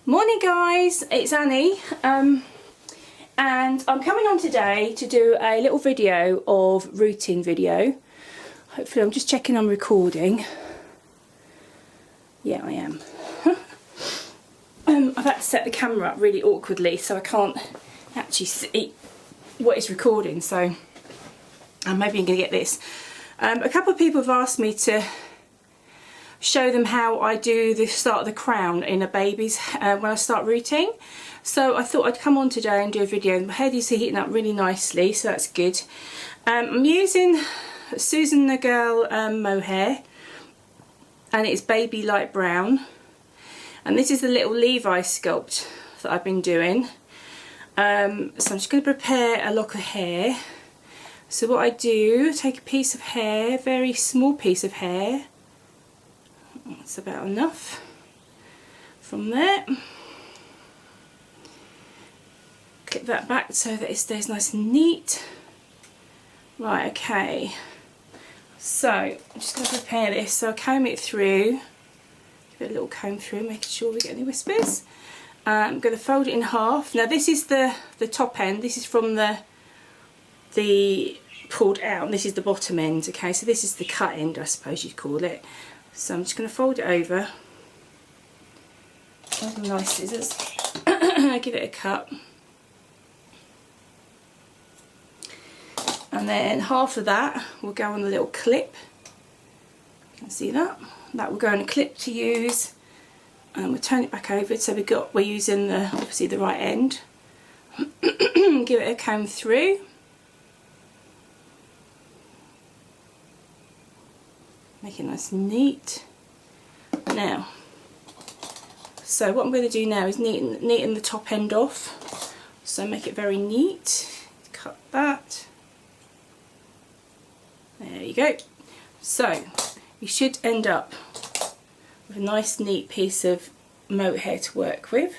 Morning guys, it's Annie and I'm coming on today to do a little video of rooting video. Hopefully I'm just checking I'm recording. Yeah, I am. I've had to set the camera up really awkwardly so I can't actually see what it's recording, so maybe I'm going to get this. A couple of people have asked me to show them how I do the start of the crown in a baby's when I start rooting. So I thought I'd come on today and do a video. My head is heating up really nicely, so that's good. I'm using Susan the Girl mohair, and it's baby light brown. And this is the little Levi sculpt that I've been doing. So I'm just going to prepare a lock of hair. So what I do, take a piece of hair, very small piece of hair. That's about enough. From there, clip that back so that it stays nice and neat. Right, okay. So I'm just going to prepare this. So I'll comb it through. Give it a little comb through, making sure we get any whispers. I'm going to fold it in half. Now this is the top end. This is from the pulled out, and this is the bottom end. Okay, so this is the cut end, I suppose you'd call it. So I'm just going to fold it over. Some nice scissors. Give it a cut. And then half of that will go on the little clip. You can see that. That will go on a clip to use. And we'll turn it back over so we're using obviously the right end. Give it a comb through. Make it nice and neat. Now, so what I'm going to do now is neaten the top end off. So make it very neat. Cut that. There you go. So you should end up with a nice neat piece of mohair to work with.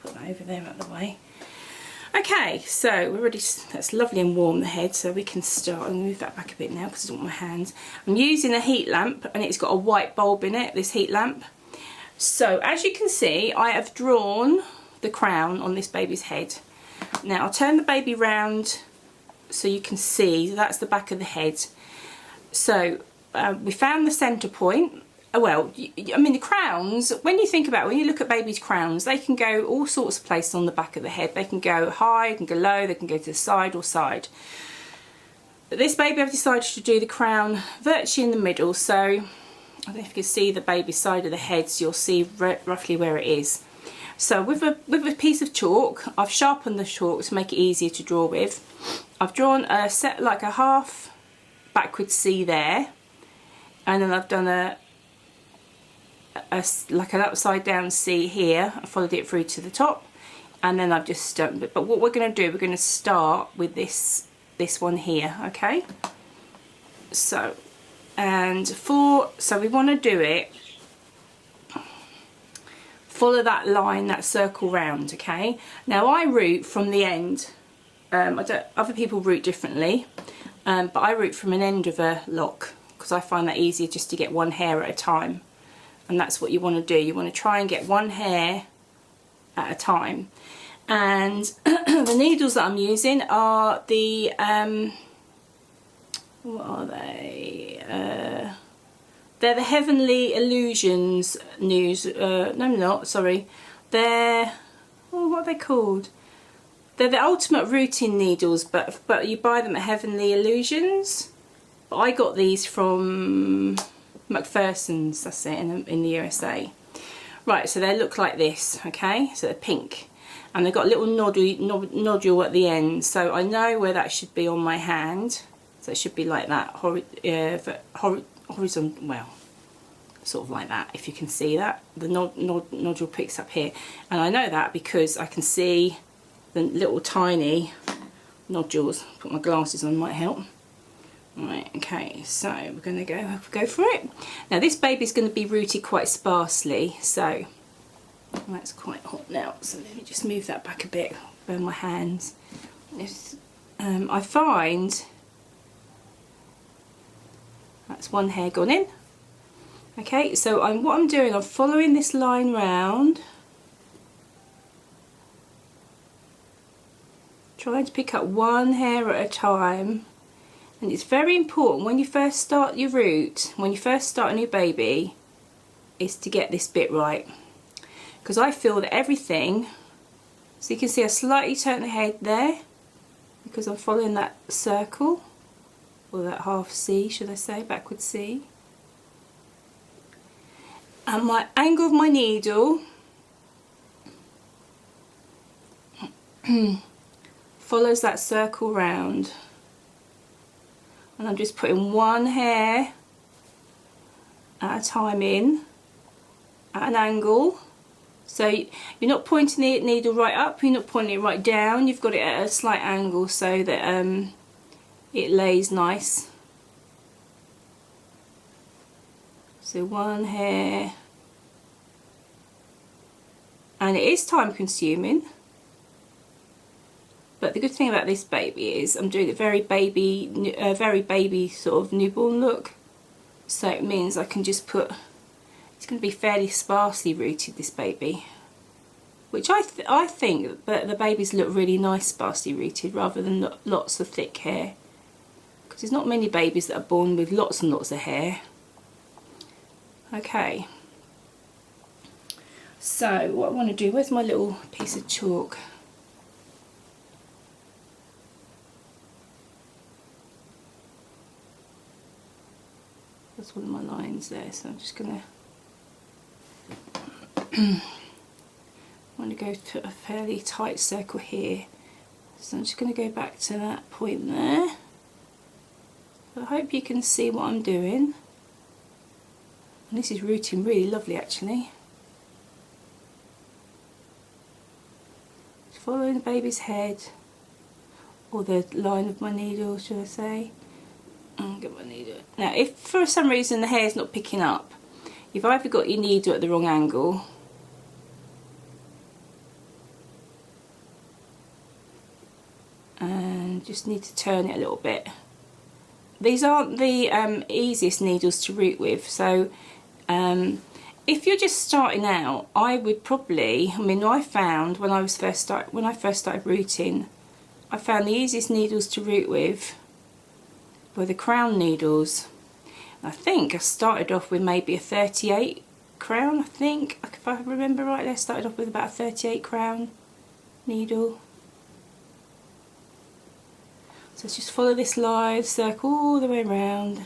Put that over there out of the way. Okay, so we're ready. That's lovely and warm, the head, so we can start. I'm going to move that back a bit now because I don't want my hands. I'm using a heat lamp, and it's got a white bulb in it, this heat lamp. So as you can see, I have drawn the crown on this baby's head. Now I'll turn the baby round so you can see. That's the back of the head. So we found the centre point. Well, I mean, the crowns, when you think about it, when you look at babies' crowns, they can go all sorts of places on the back of the head. They can go high, they can go low, they can go to the side or side. But this baby, I've decided to do the crown virtually in the middle. So I don't know if you can see the baby's side of the head, so you'll see roughly where it is. So with a piece of chalk, I've sharpened the chalk to make it easier to draw with. I've drawn a set like a half backward C there, and then I've done like an upside down C here. I followed it through to the top, and then I've just done. But what we're going to do, we're going to start with this one here. Okay. So we want to do it. Follow that line, that circle round. Okay. Now I root from the end. Other people root differently, but I root from an end of a lock because I find that easier just to get one hair at a time. And that's what you want to do. You want to try and get one hair at a time. And the needles that I'm using are the, what are they? They're the Heavenly Illusions no not, sorry. They're, what are they called? They're the Ultimate Rooting Needles, but you buy them at Heavenly Illusions. But I got these from McPherson's, that's it, in the USA. Right, so they look like this, okay? So they're pink. And they've got a little nodule at the end. So I know where that should be on my hand. So it should be like that, horizontal, well, sort of like that, if you can see that. The nodule picks up here. And I know that because I can see the little tiny nodules. Put my glasses on, might help. Right, okay, so we're going to go for it. Now this baby's going to be rooted quite sparsely, so that's quite hot now. So let me just move that back a bit, burn my hands. I find that's one hair gone in. Okay, so what I'm doing, I'm following this line round, trying to pick up one hair at a time. And it's very important when you first start your root, when you first start a new baby, is to get this bit right. Because I feel that everything, so you can see I slightly turn the head there, because I'm following that circle, or that half C, should I say, backward C. And my angle of my needle follows that circle round. And I'm just putting one hair at a time in, at an angle. So you're not pointing the needle right up, you're not pointing it right down, you've got it at a slight angle so that it lays nice. So one hair, and it is time consuming, but the good thing about this baby is I'm doing a very baby sort of newborn look, so it means I can just put, it's going to be fairly sparsely rooted, this baby, which I think that the babies look really nice sparsely rooted rather than lots of thick hair, because there's not many babies that are born with lots and lots of hair. Okay, so what I want to do, where's my little piece of chalk? That's one of my lines there, so I'm just going to I want to go to a fairly tight circle here, so I'm just going to go back to that point there. I hope you can see what I'm doing, and this is rooting really lovely actually. Just following the baby's head, or the line of my needle should I say. I'll get my needle. Now if for some reason the hair's not picking up, you've either got your needle at the wrong angle, and just need to turn it a little bit. These aren't the easiest needles to root with, so if you're just starting out, I would probably, I found when I first started rooting, I found the easiest needles to root with were the crown needles. I think I started off with maybe a 38 crown, I think, if I remember rightly. I started off with about a 38 crown needle. So let's just follow this line, circle all the way around.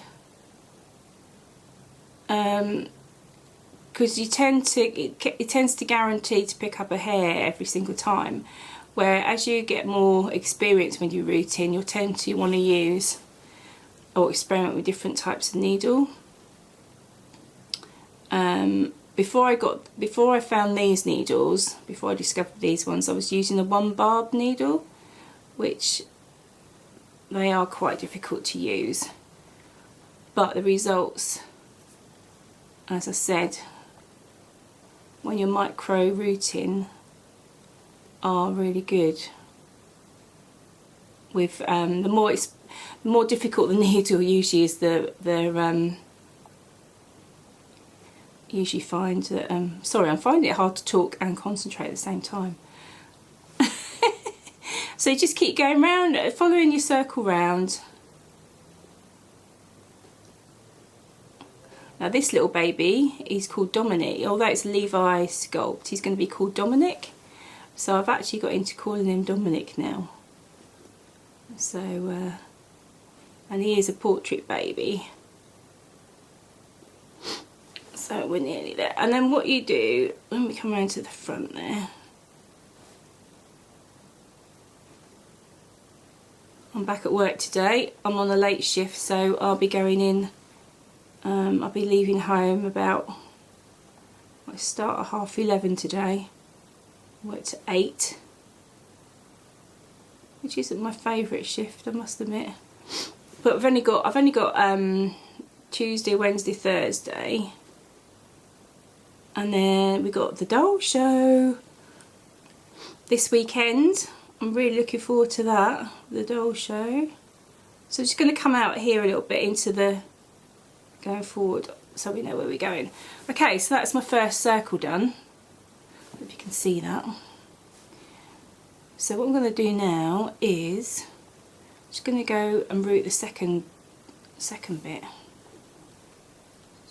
Because it tends to guarantee to pick up a hair every single time, where as you get more experience when you're rooting, you'll tend to want to use or experiment with different types of needle. Before I found these needles, before I discovered these ones, I was using a 1 barb needle, which they are quite difficult to use, but the results, as I said, when you're micro rooting, are really good. With the more difficult the needle usually is, usually find that sorry, I'm finding it hard to talk and concentrate at the same time. So you just keep going round, following your circle round. Now this little baby, he's called Dominic. Although it's Levi Sculpt, he's going to be called Dominic. So I've actually got into calling him Dominic now. So, and he is a portrait baby. So we're nearly there. And then what you do, when we come around to the front there, I'm back at work today. I'm on a late shift, so I'll be going in, I'll be leaving home about, I start at 11:30 today, work to 8, which isn't my favourite shift, I must admit. But I've only got Tuesday, Wednesday, Thursday, and then we got the doll show this weekend. I'm really looking forward to that, the doll show. So I'm just going to come out here a little bit into the, going forward so we know where we're going. Okay, so that's my first circle done, if you can see that. So what I'm going to do now is just going to go and root the second bit.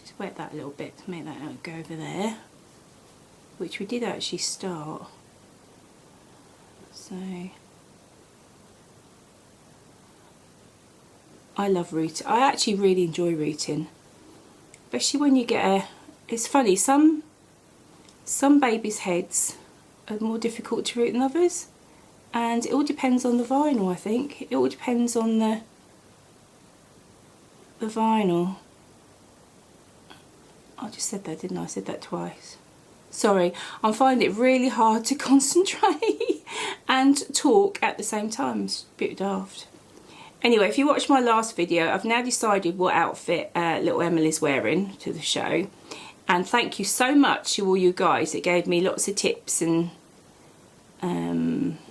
Just wet that a little bit to make that go over there, which we did actually start. So I love rooting. I actually really enjoy rooting, especially when you get it's funny, some babies' heads are more difficult to root than others, and it all depends on the vinyl. I think it all depends on the vinyl. I just said that, didn't I? I said that twice. Sorry, I'm finding it really hard to concentrate and talk at the same time. It's a bit daft. Anyway, if you watched my last video, I've now decided what outfit little Emily's wearing to the show. And thank you so much to all you guys that gave me lots of tips and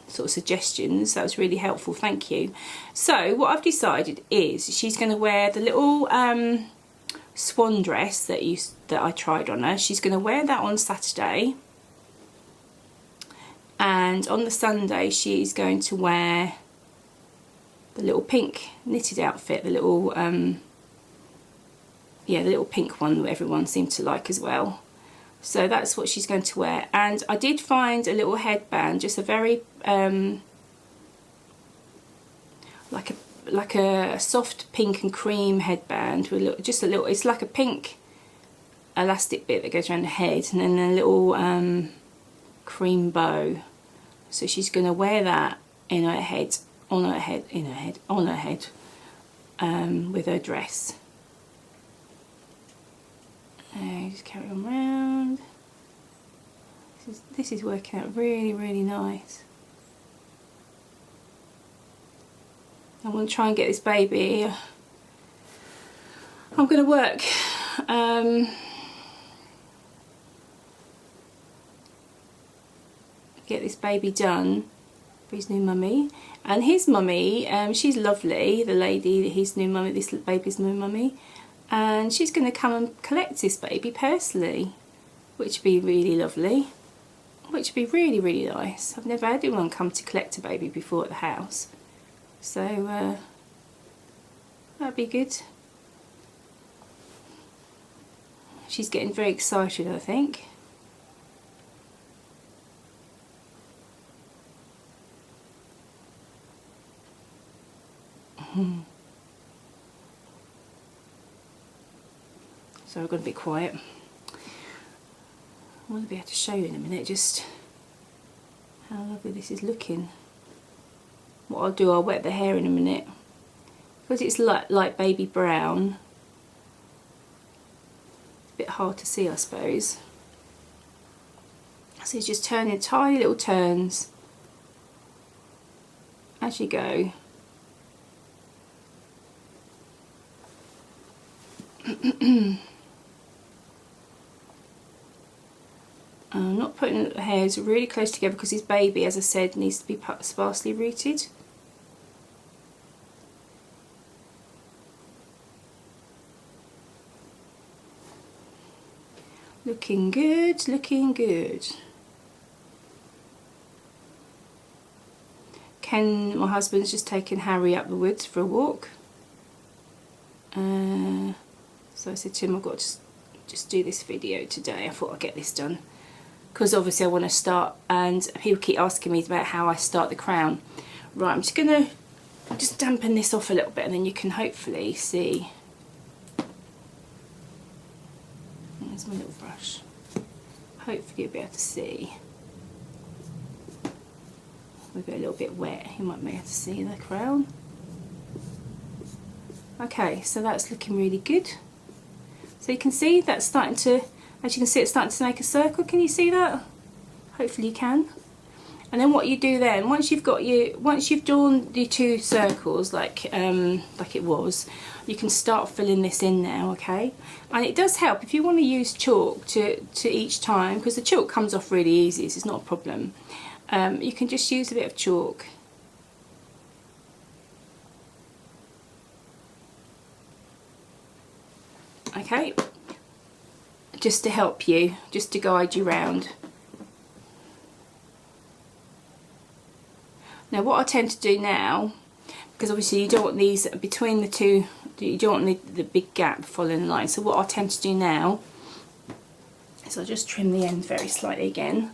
sort of suggestions. That was really helpful, thank you. So what I've decided is she's going to wear the little swan dress that I tried on her. She's going to wear that on Saturday, and on the Sunday she's going to wear the little pink knitted outfit, the little yeah, the little pink one that everyone seemed to like as well. So that's what she's going to wear. And I did find a little headband, just a very like a soft pink and cream headband with just a little, it's like a pink elastic bit that goes around the head, and then a little cream bow. So she's going to wear that in her head, on her head with her dress. Just carry on round. This is working out really, really nice. I'm going to try and get this baby. I'm going to work get this baby done for his new mummy. And his mummy, she's lovely, the lady, his new mummy, this baby's new mummy. And she's going to come and collect this baby personally, which would be really lovely, which would be really, really nice. I've never had anyone come to collect a baby before at the house, so that'd be good. She's getting very excited, I think. So I've got to be quiet. I want to be able to show you in a minute just how lovely this is looking. What I'll do, I'll wet the hair in a minute. Because it's like baby brown, it's a bit hard to see, I suppose. So it's just turning tiny little turns as you go. I'm not putting the hairs really close together because his baby, as I said, needs to be sparsely rooted. Looking good, looking good. Ken, my husband's just taken Harry up the woods for a walk. So I said to him, I've got to just do this video today. I thought I'd get this done, because obviously I want to start, and people keep asking me about how I start the crown. Right, I'm just going to just dampen this off a little bit, and then you can hopefully see. There's my little brush. Hopefully you'll be able to see. Maybe a little bit wet, you might be able to see the crown. Okay, so that's looking really good. So you can see that's starting to, as you can see, it's starting to make a circle. Can you see that? Hopefully you can. And then what you do then, once you've done your 2 circles like it was, you can start filling this in now, okay? And it does help if you want to use chalk to each time, because the chalk comes off really easy, so it's not a problem. You can just use a bit of chalk. Okay, just to help you, just to guide you round. Now what I tend to do now, because obviously you don't want these between the two, you don't want the big gap following the line, so what I tend to do now is I'll just trim the end very slightly again.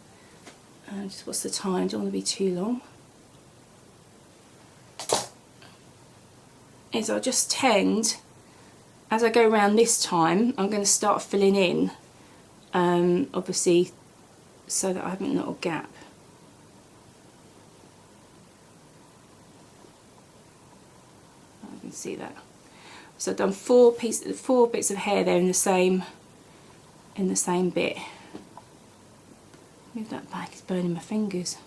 And just what's the time, don't want to be too long. Is I'll just tend, as I go around this time, I'm going to start filling in, obviously, so that I haven't got a gap. I can see that. So I've done four bits of hair there in the same bit. Move that back, it's burning my fingers.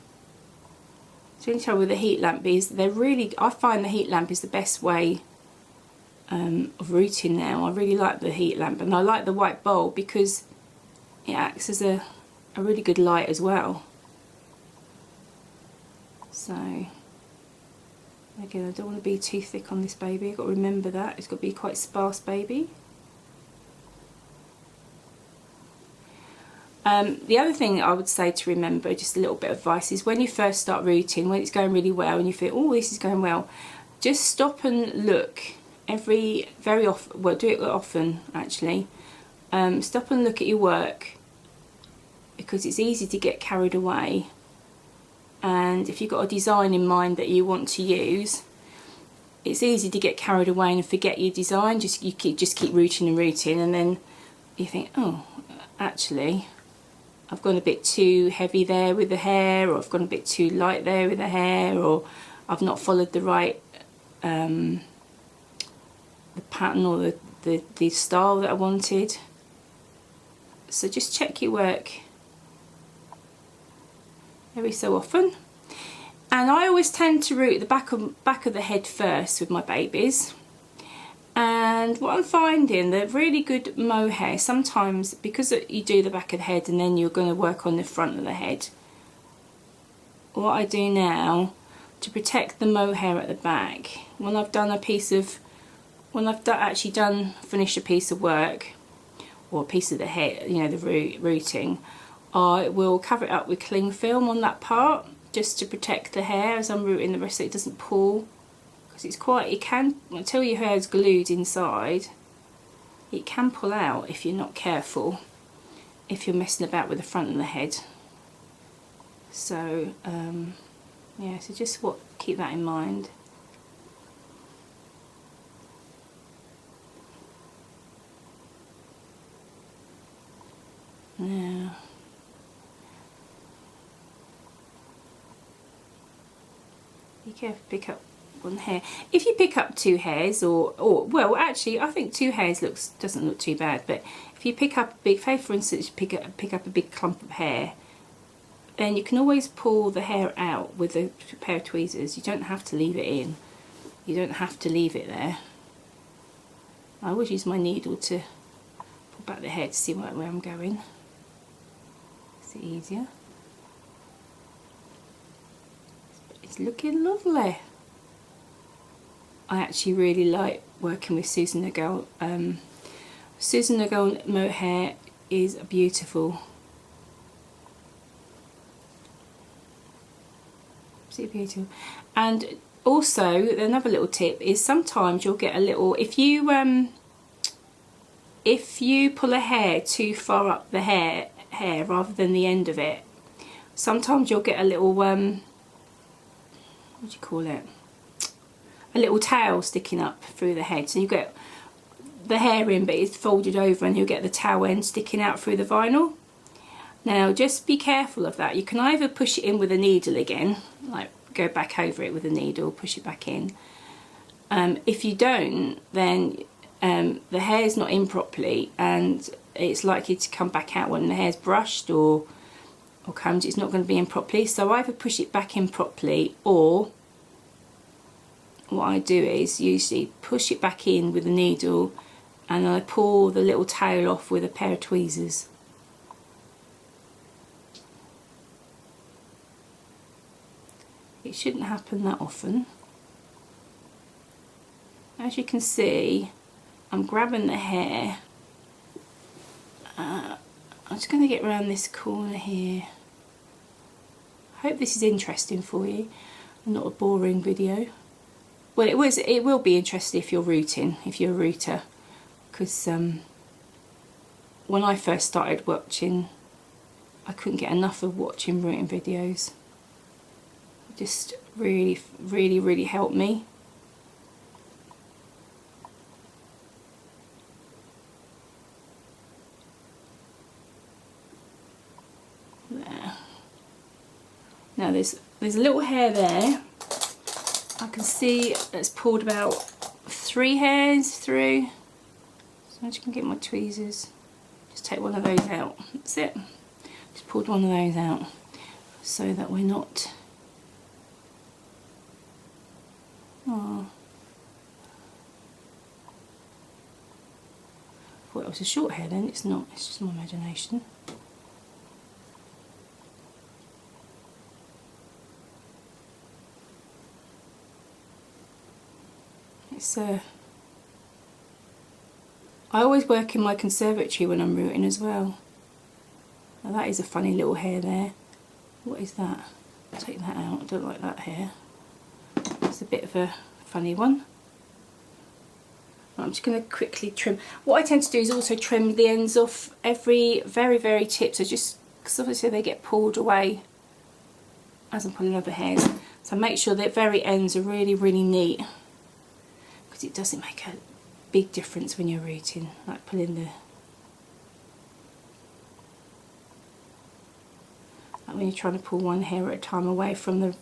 The only trouble with the heat lamp is I find the heat lamp is the best way of rooting now. I really like the heat lamp, and I like the white bulb because it acts as a really good light as well. So again, I don't want to be too thick on this baby. I've got to remember that it's got to be quite sparse baby. The other thing I would say to remember, just a little bit of advice, is when you first start rooting, when it's going really well and you feel, oh, this is going well, just stop and look very often, well, do it often actually. Stop and look at your work, because it's easy to get carried away, and if you've got a design in mind that you want to use, it's easy to get carried away and forget your design. You keep rooting and rooting, and then you think, oh, actually I've gone a bit too heavy there with the hair, or I've gone a bit too light there with the hair, or I've not followed the right the pattern or the style that I wanted. So just check your work every so often. And I always tend to root the back of the head first with my babies. And what I'm finding, the really good mohair, sometimes because you do the back of the head and then you're going to work on the front of the head, what I do now to protect the mohair at the back, when I've done a piece of, finished a piece of work or a piece of the head, you know, the rooting, I will cover it up with cling film on that part, just to protect the hair as I'm rooting the rest so it doesn't pull. Because it's quite, it can, until your hair's glued inside, it can pull out if you're not careful, if you're messing about with the front of the head. So yeah, so just keep that in mind. Now, be careful, pick up one hair. If you pick up two hairs, or well, actually, I think two hairs doesn't look too bad. But if you pick up a big, say for instance, pick up a big clump of hair, then you can always pull the hair out with a pair of tweezers. You don't have to leave it in. You don't have to leave it there. I always use my needle to pull back the hair to see where I'm going. Is it easier? It's looking lovely. I actually really like working with Susan Nagel. Susan Nagel mohair is beautiful. Absolutely beautiful. And also, another little tip is sometimes you'll get a little, if you pull a hair too far up the hair rather than the end of it, sometimes you'll get a little what do you call it? A little tail sticking up through the head. So you get the hair in, but it's folded over, and you'll get the tail end sticking out through the vinyl. Now just be careful of that. You can either push it in with a needle again, like go back over it with a needle, push it back in. If you don't, then the hair's not in properly, and it's likely to come back out when the hair's brushed or combed. It's not going to be in properly. So either push it back in properly, or what I do is usually push it back in with a needle, and I pull the little tail off with a pair of tweezers. It shouldn't happen that often. As you can see, I'm grabbing the hair I'm just going to get around this corner here. Hope this is interesting for you, not a boring video. Well, it will be interesting if you're rooting, if you're a rooter, because when I first started watching, I couldn't get enough of watching rooting videos. It just really helped me. There. Now there's a little hair there. I can see it's pulled about 3 hairs through. So I'm just going to get my tweezers. Just take one of those out. That's it. Just pulled one of those out so that we're not... Oh. I thought it was a short hair then. It's not. It's just my imagination. It's I always work in my conservatory when I'm rooting as well. Now that is a funny little hair there. What is that? Take that out. I don't like that hair. It's a bit of a funny one. I'm just going to quickly trim. What I tend to do is also trim the ends off every very tip, so just because obviously they get pulled away as I'm pulling over hairs. So make sure that very ends are really neat, because it doesn't make a big difference when you're rooting, like pulling the, like when you're trying to pull one hair at a time away from the,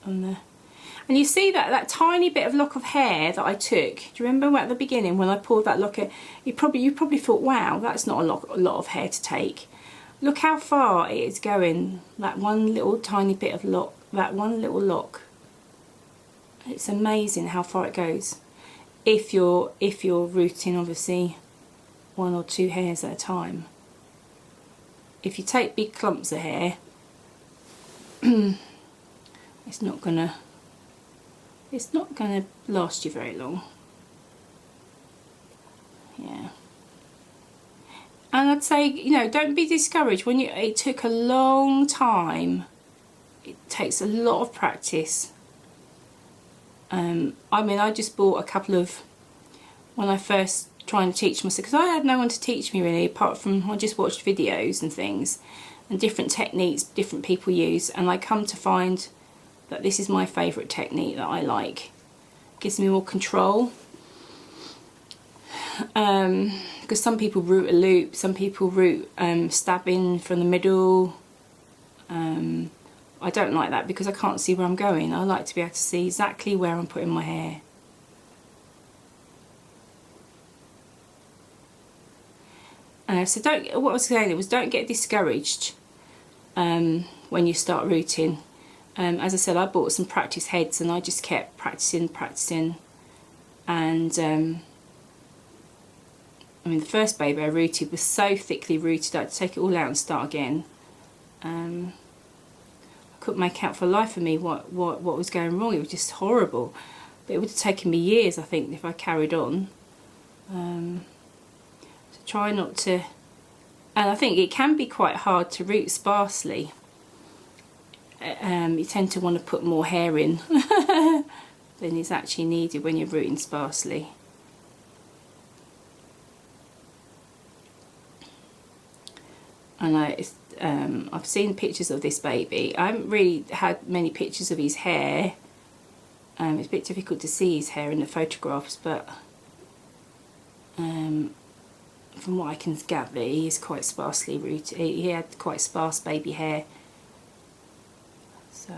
and you see that tiny bit of lock of hair that I took. Do you remember at the beginning when I pulled that lock? You probably thought, wow, that's not a lot of hair to take. Look how far it is going. That one little tiny bit of lock, that one little lock. It's amazing how far it goes. If you're rooting, obviously 1 or 2 hairs at a time. If you take big clumps of hair, it's not gonna last you very long. Yeah. And I'd say, you know, don't be discouraged when it took a long time. It takes a lot of practice. I mean, I just bought a couple of, when I first trying to teach myself, because I had no one to teach me really, apart from I just watched videos and things, and different techniques different people use, and I come to find that this is my favourite technique that I like. It gives me more control. Because some people root a loop, some people root stabbing from the middle. I don't like that because I can't see where I'm going. I like to be able to see exactly where I'm putting my hair. So what I was saying was, don't get discouraged when you start rooting. As I said, I bought some practice heads and I just kept practicing, and I mean, the first baby I rooted was so thickly rooted I had to take it all out and start again. I couldn't make out for the life of me what was going wrong. It was just horrible. But it would have taken me years, I think, if I carried on. So try not to... And I think it can be quite hard to root sparsely. You tend to want to put more hair in than is actually needed when you're rooting sparsely. And I've seen pictures of this baby. I haven't really had many pictures of his hair. It's a bit difficult to see his hair in the photographs, but from what I can gather, he is quite sparsely rooted. He had quite sparse baby hair. So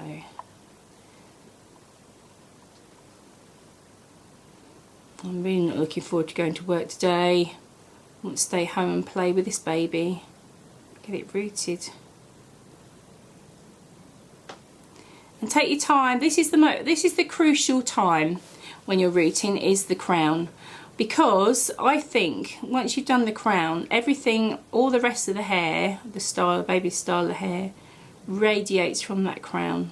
I'm really not looking forward to going to work today. I want to stay home and play with this baby. Get it rooted. And take your time. This is the crucial time when you're rooting, is the crown. Because I think once you've done the crown, everything, all the rest of the hair, the style, baby's style of hair, radiates from that crown.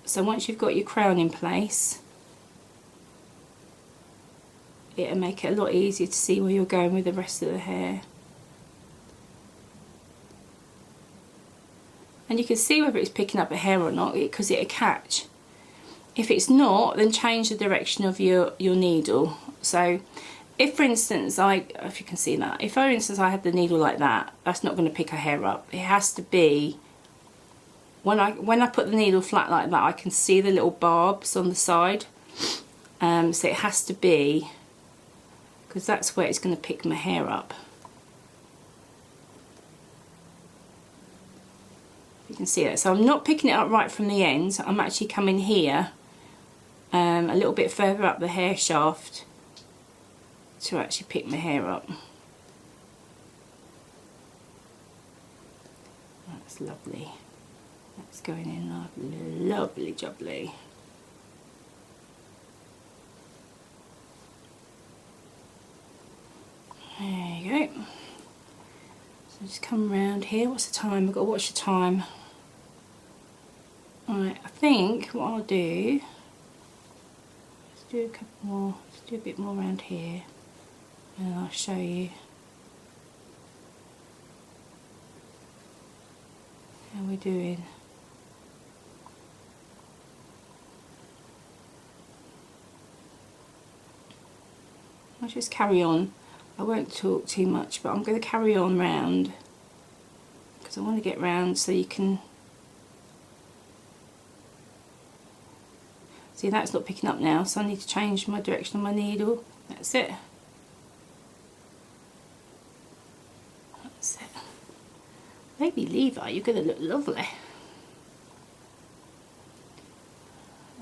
So once you've got your crown in place, it'll make it a lot easier to see where you're going with the rest of the hair. And you can see whether it's picking up the hair or not, because it'll catch. If it's not, then change the direction of your needle. So if, for instance, if you can see that, if for instance I had the needle like that, that's not going to pick her hair up. It has to be, when I put the needle flat like that, I can see the little barbs on the side. So it has to be, because that's where it's going to pick my hair up. You can see that. So I'm not picking it up right from the end. I'm actually coming here, a little bit further up the hair shaft to actually pick my hair up. That's lovely. That's going in lovely, lovely jubbly. There you go. So just come around here. What's the time? I've got to watch the time. Alright, I think what I'll do, let's do a couple more, let's do a bit more around here, and I'll show you how we're doing. I'll just carry on. I won't talk too much, but I'm going to carry on round, because I want to get round so you can see that's not picking up now, so I need to change my direction of my needle. That's it. That's it. Baby Levi, you're going to look lovely.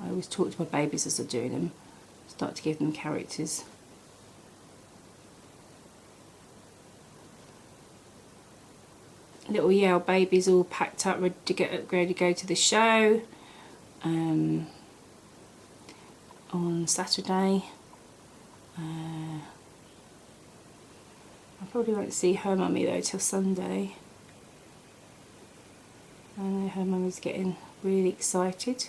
I always talk to my babies as I'm doing them, start to give them characters. Little Yale babies all packed up, ready to go to the show on Saturday. I probably won't see her mummy though till Sunday. I know her mummy's getting really excited.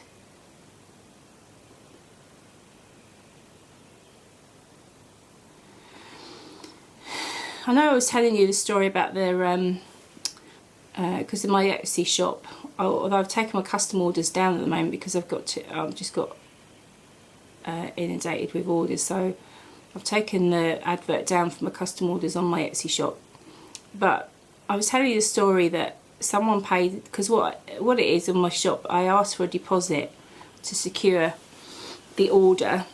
I know I was telling you the story about their because in my Etsy shop, although I've taken my custom orders down at the moment because I've just got inundated with orders, so I've taken the advert down from my custom orders on my Etsy shop. But I was telling you the story that someone paid, because what it is in my shop, I asked for a deposit to secure the order,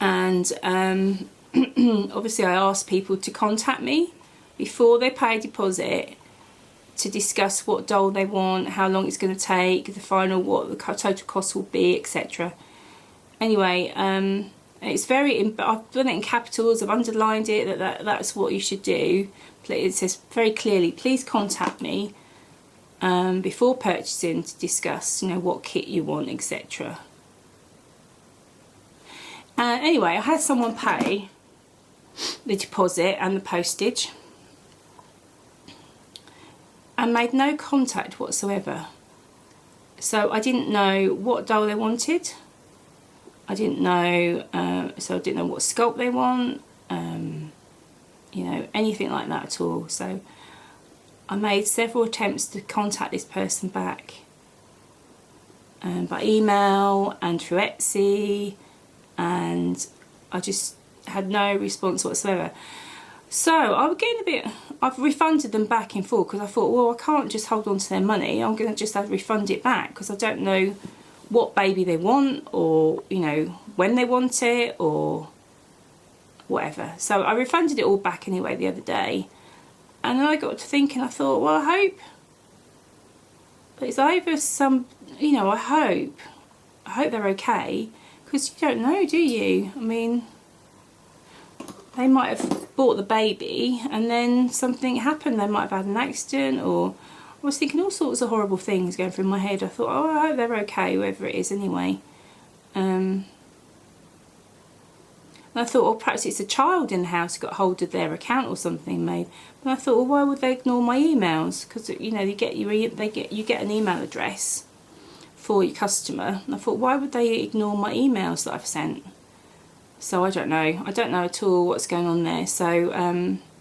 and obviously I asked people to contact me before they pay a deposit to discuss what doll they want, how long it's going to take, the final, what the total cost will be, etc. Anyway, it's I've done it in capitals, I've underlined it, that's what you should do. It says very clearly, please contact me before purchasing to discuss, what kit you want, etc. Anyway, I had someone pay the deposit and the postage and made no contact whatsoever. So I didn't know what doll they wanted. I didn't know, so I didn't know what sculpt they want, anything like that at all. So I made several attempts to contact this person back by email and through Etsy, and I just had no response whatsoever. So I was getting a bit, I've refunded them back in full, because I thought, well, I can't just hold on to their money, I'm going to just have to refund it back, because I don't know what baby they want, or when they want it, or whatever. So I refunded it all back anyway the other day, and then I got to thinking, I thought, well, I hope it's either some, I hope they're okay, because you don't know, do you? I mean, they might have bought the baby and then something happened. They might have had an accident, or I was thinking all sorts of horrible things going through my head. I thought, oh, I hope they're okay, whoever it is anyway. And I thought, well, perhaps it's a child in the house who got hold of their account or something made. But I thought, well, why would they ignore my emails? Because you get an email address for your customer. And I thought, why would they ignore my emails that I've sent? So I don't know at all what's going on there. So